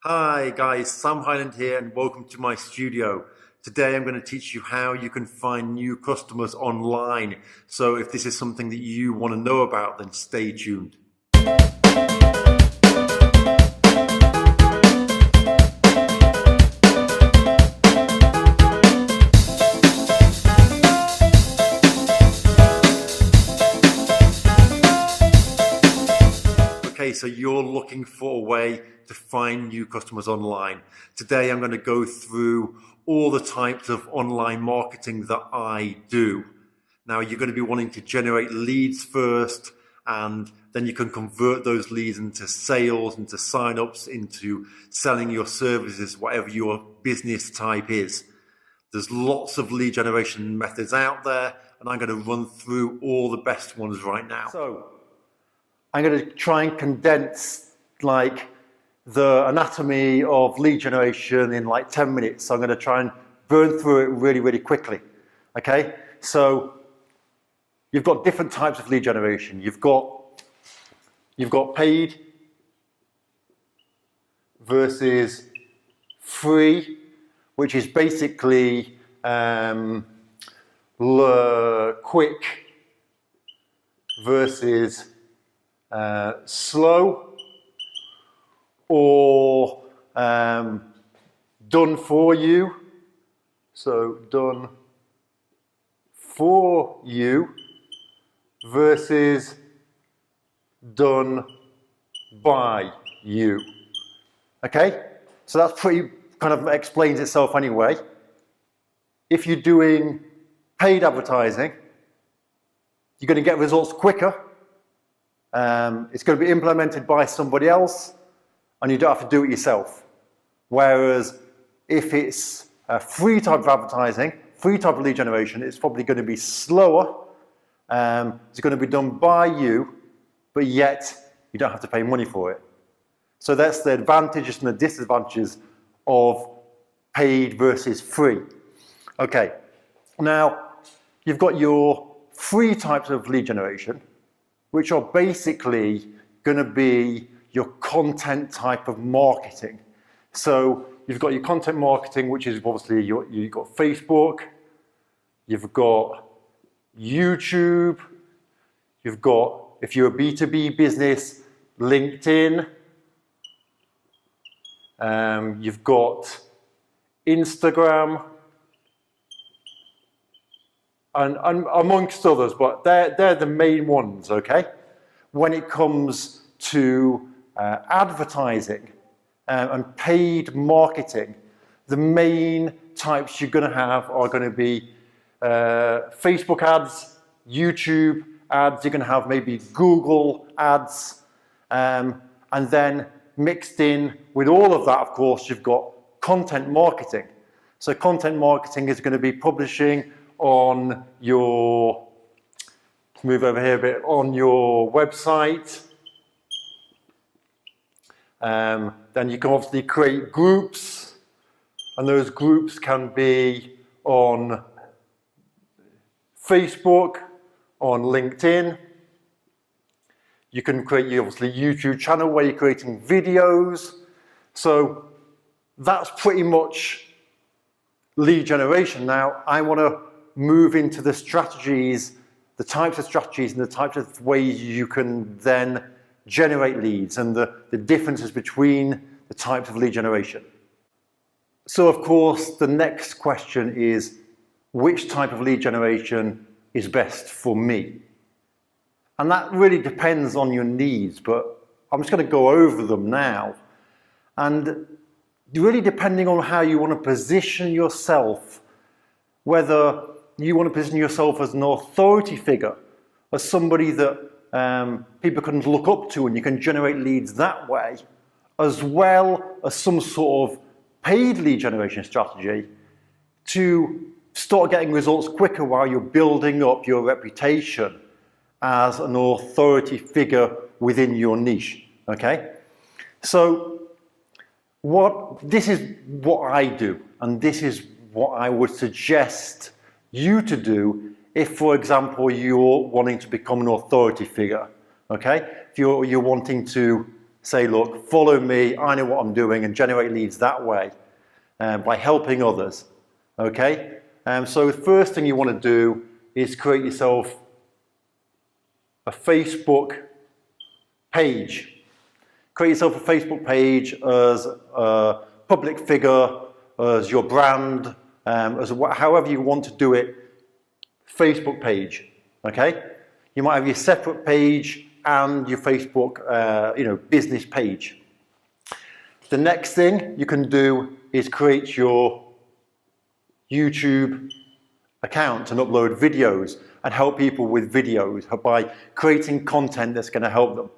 Hi guys, Sam Highland here and welcome to my studio. Today I'm going to teach you how you can find new customers online. So if this is something that you want to know about, then stay tuned. Okay, so you're looking for a way to find new customers online. Today I'm going to go through all the types of online marketing that I do. Now you're going to be wanting to generate leads first, and then you can convert those leads into sales, into sign-ups, into selling your services, whatever your business type is. There's lots of lead generation methods out there, and I'm going to run through all the best ones right now. So I'm going to try and condense like the anatomy of lead generation in like 10 minutes. So I'm going to try and burn through it really quickly. Okay, so you've got different types of lead generation. You've got paid versus free, which is basically quick versus slow, or done for you. So done for you versus done by you. Okay, so that's pretty kind of explains itself anyway. If you're doing paid advertising, you're going to get results quicker. It's going to be implemented by somebody else, and you don't have to do it yourself. Whereas if it's a free type of advertising, free type of lead generation, it's probably going to be slower. It's going to be done by you, but yet you don't have to pay money for it. So that's the advantages and the disadvantages of paid versus free. Okay, now you've got your free types of lead generation, which are basically going to be your content type of marketing. So you've got your content marketing, which is obviously you've got Facebook, you've got YouTube, you've got, if you're a B2B business, LinkedIn, you've got Instagram, and amongst others, but they're the main ones, okay? When it comes to advertising and paid marketing, the main types you're going to have are going to be Facebook ads, YouTube ads, you're going to have maybe Google ads, and then mixed in with all of that, of course, you've got content marketing. So content marketing is going to be publishing on your, move over here a bit, on your website. Then you can obviously create groups, and those groups can be on Facebook, on LinkedIn. You can create your obviously YouTube channel where you're creating videos. So that's pretty much lead generation. Now I want to move into the strategies, the types of strategies and the types of ways you can then generate leads and the differences between the types of lead generation. So of course, the next question is, which type of lead generation is best for me? And that really depends on your needs, but I'm just going to go over them now. And really depending on how you want to position yourself, whether you want to position yourself as an authority figure, as somebody that people can look up to and you can generate leads that way, as well as some sort of paid lead generation strategy to start getting results quicker while you're building up your reputation as an authority figure within your niche, okay? So this is what I do, and this is what I would suggest you to do if, for example, you're wanting to become an authority figure, okay? If you're wanting to say, look, follow me, I know what I'm doing, and generate leads that way by helping others, okay? So the first thing you want to do is create yourself a Facebook page. Create yourself a Facebook page as a public figure, as your brand, however you want to do it, Facebook page, okay? You might have your separate page and your Facebook, business page. The next thing you can do is create your YouTube account and upload videos and help people with videos by creating content that's going to help them.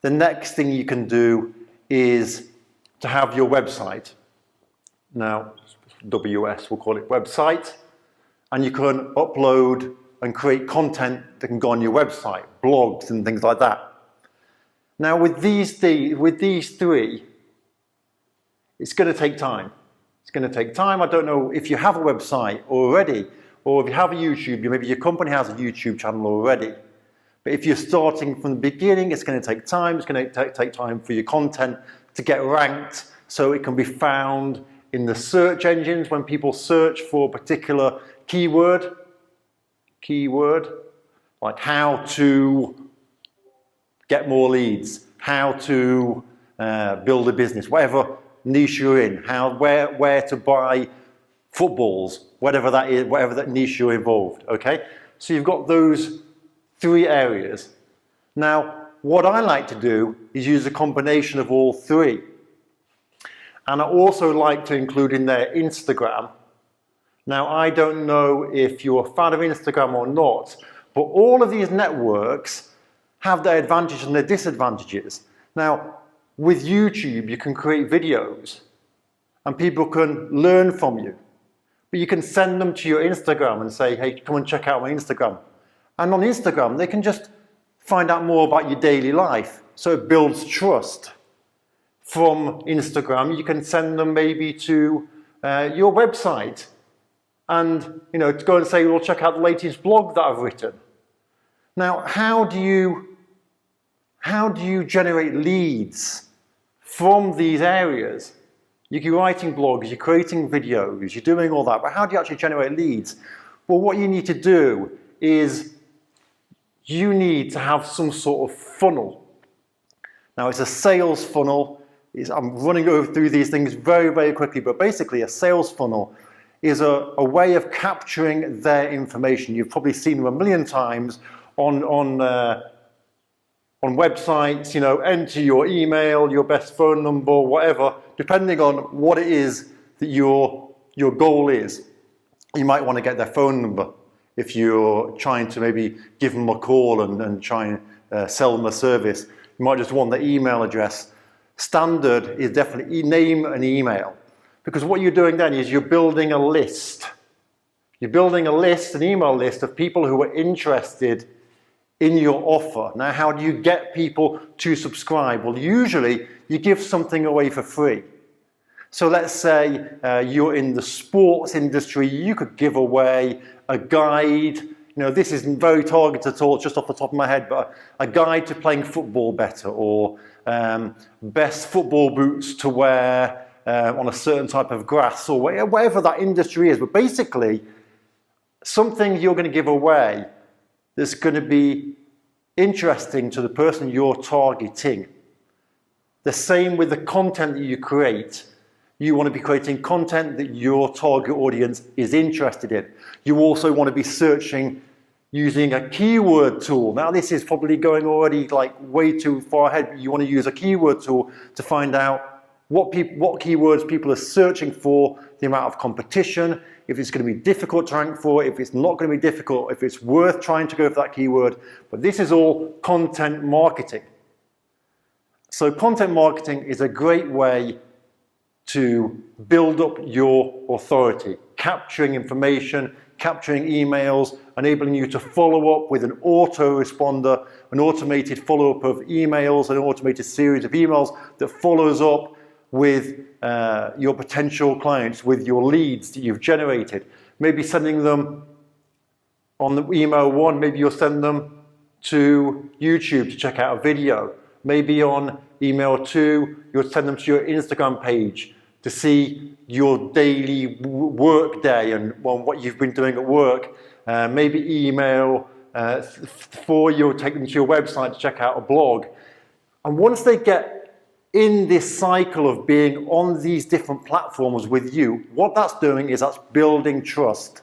The next thing you can do is to have your website. Now, WS, we'll call it website, and you can upload and create content that can go on your website, blogs and things like that. Now, with these three, it's going to take time. It's going to take time. I don't know if you have a website already, or if you have a YouTube, maybe your company has a YouTube channel already. But if you're starting from the beginning, it's going to take time. It's going to take time for your content to get ranked so it can be found in the search engines when people search for a particular keyword, like how to get more leads, how to build a business, whatever niche you're in, where to buy footballs, whatever that is, whatever that niche you're involved, okay? So you've got those three areas. Now, what I like to do is use a combination of all three. And I also like to include in there Instagram. Now, I don't know if you're a fan of Instagram or not, but all of these networks have their advantages and their disadvantages. Now, with YouTube, you can create videos and people can learn from you. But you can send them to your Instagram and say, hey, come and check out my Instagram. And on Instagram, they can just find out more about your daily life. So it builds trust. From Instagram, you can send them maybe to your website and to go and say, well, check out the latest blog that I've written. Now, how do you generate leads from these areas? You're writing blogs, you're creating videos, you're doing all that, but how do you actually generate leads? Well, what you need to do is you need to have some sort of funnel. Now, it's a sales funnel. I'm running through these things very, very quickly, but basically a sales funnel is a way of capturing their information. You've probably seen them a million times on websites, enter your email, your best phone number, whatever, depending on what it is that your goal is. You might want to get their phone number if you're trying to maybe give them a call and try and sell them a service. You might just want their email address. Standard is definitely name and email, because what you're doing then is you're building a list. You're building a list, an email list of people who are interested in your offer. Now, how do you get people to subscribe? Well, usually you give something away for free. So let's say you're in the sports industry, you could give away a guide. This isn't very targeted at all, just off the top of my head, but a guide to playing football better, or best football boots to wear on a certain type of grass, or whatever that industry is. But basically, something you're going to give away that's going to be interesting to the person you're targeting. The same with the content that you create. You want to be creating content that your target audience is interested in. You also want to be searching using a keyword tool. Now, this is probably going already like way too far ahead, but you want to use a keyword tool to find out what keywords people are searching for, the amount of competition, if it's going to be difficult to rank for, if it's not going to be difficult, if it's worth trying to go for that keyword. But this is all content marketing. So content marketing is a great way to build up your authority, capturing information, capturing emails, enabling you to follow up with an autoresponder, an automated follow-up of emails, an automated series of emails that follows up with your potential clients, with your leads that you've generated. Maybe sending them on the email one, maybe you'll send them to YouTube to check out a video. Maybe on email to, you'll send them to your Instagram page to see your daily work day and what you've been doing at work. Maybe email for you, take them to your website to check out a blog. And once they get in this cycle of being on these different platforms with you, what that's doing is that's building trust.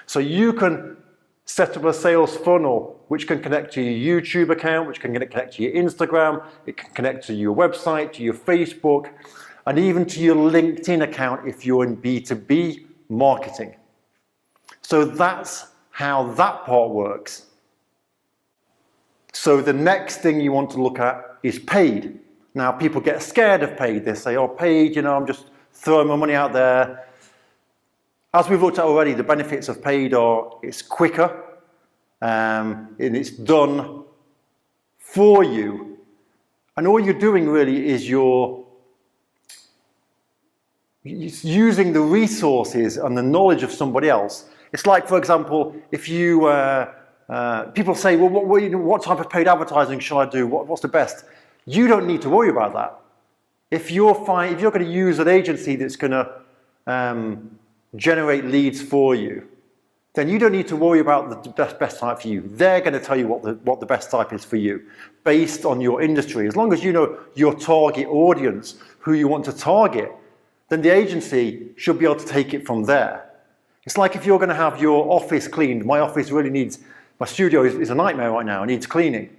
So you can set up a sales funnel which can connect to your YouTube account, which can connect to your Instagram, it can connect to your website, to your Facebook, and even to your LinkedIn account if you're in B2B marketing. So that's how that part works. So the next thing you want to look at is paid. Now people get scared of paid. They say, oh, paid, I'm just throwing my money out there. As we've looked at already, the benefits of paid are it's quicker, and it's done for you. And all you're doing really is you're using the resources and the knowledge of somebody else. It's like, for example, if you, people say, well, what type of paid advertising shall I do? What's the best? You don't need to worry about that. If you're going to use an agency that's going to generate leads for you, then you don't need to worry about the best type for you. They're going to tell you what the best type is for you based on your industry. As long as you know your target audience, who you want to target, then the agency should be able to take it from there. It's like if you're going to have your office cleaned. My office really needs, my studio is a nightmare right now, it needs cleaning.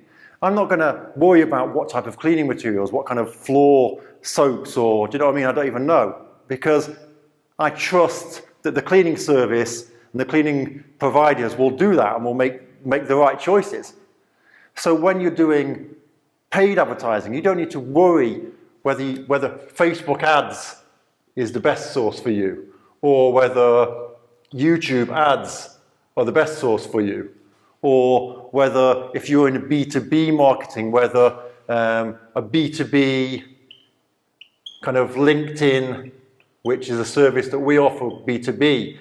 I'm not going to worry about what type of cleaning materials, what kind of floor soaps, or do you know what I mean? I don't even know, because I trust that the cleaning service and the cleaning providers will do that and will make the right choices. So when you're doing paid advertising, you don't need to worry whether Facebook ads is the best source for you, or whether YouTube ads are the best source for you, or whether if you're in a B2B marketing, whether a B2B kind of LinkedIn, which is a service that we offer B2B,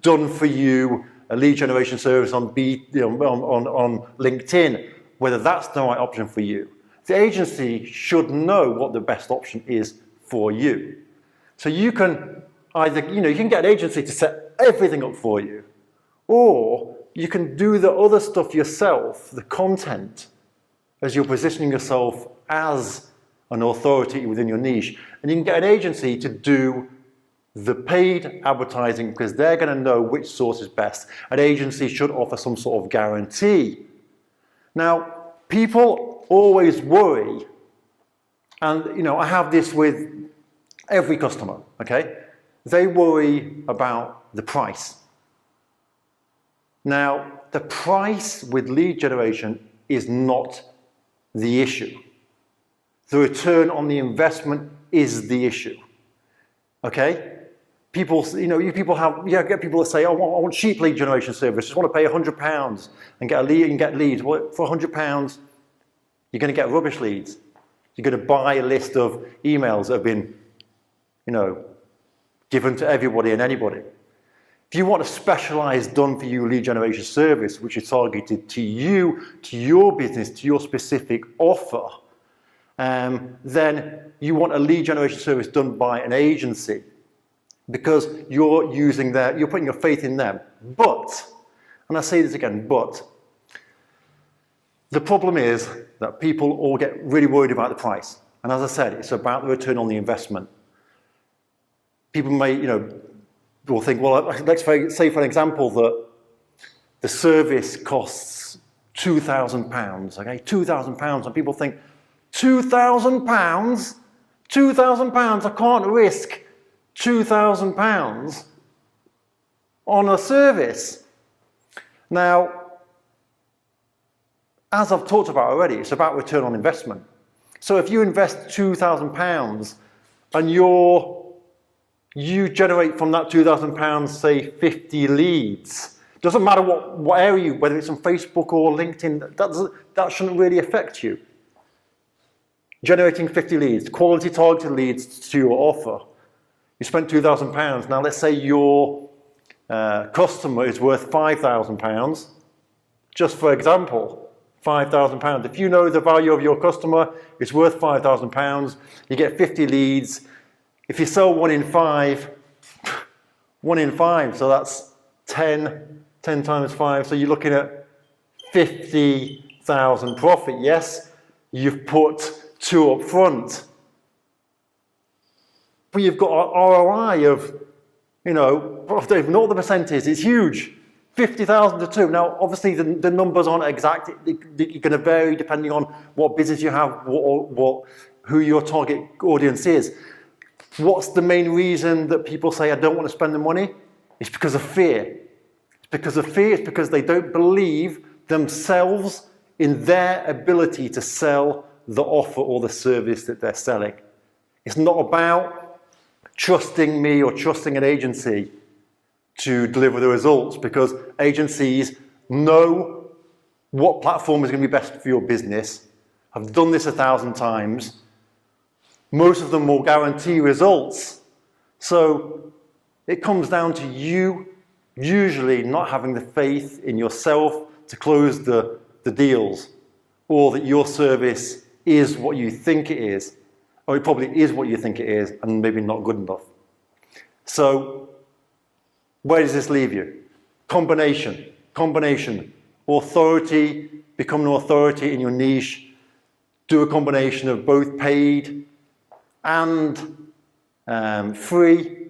done for you, a lead generation service on LinkedIn, whether that's the right option for you. The agency should know what the best option is for you. So you can either, you can get an agency to set everything up for you, or you can do the other stuff yourself, the content, as you're positioning yourself as an authority within your niche. And you can get an agency to do the paid advertising because they're going to know which source is best. An agency should offer some sort of guarantee. Now, people always worry, and I have this with every customer, okay? They worry about the price. Now, the price with lead generation is not the issue. The return on the investment is the issue. Okay? People, get people that say, oh, I want cheap lead generation service. Just want to pay £100 and get a lead and get leads. Well, for £100, you're going to get rubbish leads. You're going to buy a list of emails that have been, given to everybody and anybody. If you want a specialized done-for-you lead generation service, which is targeted to you, to your business, to your specific offer, then you want a lead generation service done by an agency because you're putting your faith in them. But, and I say this again, but, the problem is that people all get really worried about the price. And as I said, it's about the return on the investment. People may, will think, well, let's say for an example that the service costs £2,000, okay, £2,000, and people think, £2,000? £2,000, I can't risk £2,000 on a service. Now, as I've talked about already, it's about return on investment. So if you invest £2,000 and you generate from that £2,000, say 50 leads, doesn't matter what area, whether it's on Facebook or LinkedIn, that shouldn't really affect you. Generating 50 leads, quality targeted leads to your offer. You spent £2,000. Now let's say your customer is worth £5,000, just for example, £5,000. If you know the value of your customer, it's worth £5,000. You get 50 leads. If you sell 1 in 5, 1 in 5, so that's 10 times 5. So you're looking at 50,000 profit. Yes, you've put 2 up front, but you've got an ROI of, you know, I don't even know what the percent is. It's huge. 50,000 to 2. Now, obviously, the numbers aren't exact. You're going to vary depending on what business you have, who your target audience is. What's the main reason that people say, I don't want to spend the money? It's because of fear. It's because of fear. It's because they don't believe themselves in their ability to sell the offer or the service that they're selling. It's not about trusting me or trusting an agency to deliver the results, because agencies know what platform is going to be best for your business. I've done this 1,000 times. Most of them will guarantee results. So it comes down to you usually not having the faith in yourself to close the deals, or that your service is what you think it is, or it probably is what you think it is and maybe not good enough. So where does this leave you? Combination. Authority, become an authority in your niche. Do a combination of both paid and free,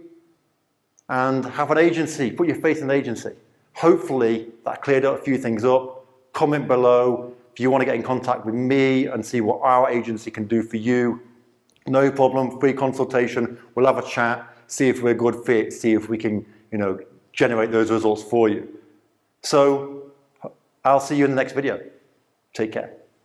and have an agency. Put your faith in an agency. Hopefully that cleared up a few things up. Comment below if you want to get in contact with me and see what our agency can do for you. No problem, free consultation. We'll have a chat, see if we're a good fit, see if we can, you know, generate those results for you. So I'll see you in the next video. Take care.